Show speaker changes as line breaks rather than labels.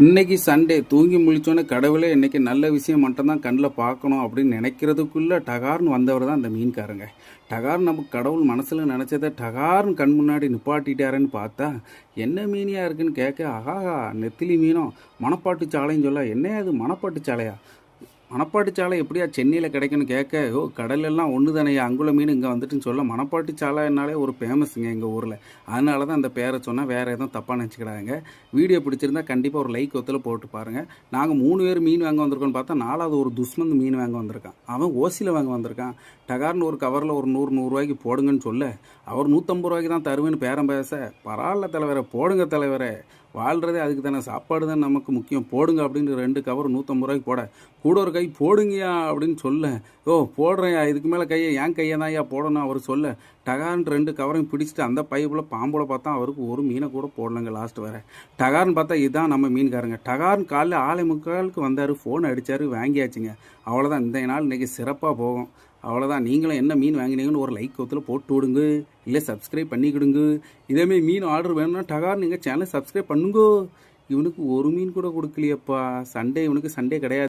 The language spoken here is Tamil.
இன்னைக்கு சண்டே தூங்கி முழிச்சோன்னே கடவுளே இன்னைக்கு நல்ல விஷயம் மட்டும்தான் கண்ணில் பார்க்கணும் அப்படின்னு நினைக்கிறதுக்குள்ளே டகார்னு வந்தவர் தான் அந்த மீன்காரங்க. டகார்னு நமக்கு கடவுள் மனசில் நினச்சதை டகார்னு கண் முன்னாடி நிப்பாட்டிட்டாருன்னு பார்த்தா என்ன மீனியாக இருக்குன்னு கேட்க, ஆஹா நெத்திலி மீனும் மணப்பாட்டு சாலைன்னு சொல்ல, என்ன அது மணப்பாட்டு சாலையா, மணப்பாட்டு சாலை எப்படியா சென்னையில் கிடைக்குன்னு கேட்க, ஓ கடலெல்லாம் ஒன்று தானேயா அங்குள்ள மீன் இங்கே வந்துட்டுன்னு சொல்ல, மணப்பாட்டு சாலைனாலே ஒரு ஃபேமஸுங்க எங்கள் ஊரில். அதனால தான் அந்த பேரை சொன்னால் வேறு எதுவும் தப்பாக நினச்சிக்கிறாங்க. வீடியோ பிடிச்சிருந்தா கண்டிப்பாக ஒரு லைக் ஒத்தில் போட்டு பாருங்கள். நாங்கள் 3 பேர் மீன் வாங்க வந்திருக்கோன்னு பார்த்தா 4வது ஒரு துஷ்மந்த் மீன் வாங்க வந்திருக்கான். அவன் ஓசியில் வாங்க வந்திருக்கான். டகார்னு ஒரு கவரில் ஒரு 100 ரூபாய்க்கு போடுங்கன்னு சொல்ல, அவர் 150 ரூபாய்க்கு தான் தருவேன்னு பேரம் பேச, பரவாயில்ல தலைவரை போடுங்க தலைவரை, வாழ்கிறதே அதுக்கு தானே, சாப்பாடு தான் நமக்கு முக்கியம், போடுங்க அப்படின்னு 2 கவர் 150 ரூபாய்க்கு போட, கூட ஒரு கை போடுங்கயா அப்படின்னு சொல்ல, ஓ போடுறேயா இதுக்கு மேலே கையை என் கையை தான் ஐயா போடணும் அவர் சொல்ல, டகார்னு 2 கவரையும் பிடிச்சிட்டு அந்த பைப்பில் பாம்போட பார்த்தா அவருக்கு ஒரு மீனை கூட போடலங்க லாஸ்ட் வர. டகார்னு பார்த்தா இதுதான் நம்ம மீன்காரங்க. டகார்னு காலைல 6:45 வந்தார், ஃபோன் அடித்தார், வாங்கியாச்சுங்க. அவ்வளோதான், இந்த நாள் இன்றைக்கி சிறப்பாக போகும். அவ்வளோதான். நீங்களும் என்ன மீன் வாங்கினீங்கன்னு ஒரு லைக் ஒத்தில் போட்டு விடுங்க, இல்லை சப்ஸ்கிரைப் பண்ணிக்கிடுங்க. இதேமாரி மீன் ஆர்டர் வேணும்னா டகார் நீங்கள் சேனலை சப்ஸ்கிரைப் பண்ணுங்கோ. இவனுக்கு ஒரு மீன் கூட கொடுக்கலையப்பா. சண்டே இவனுக்கு சண்டே கிடையாது.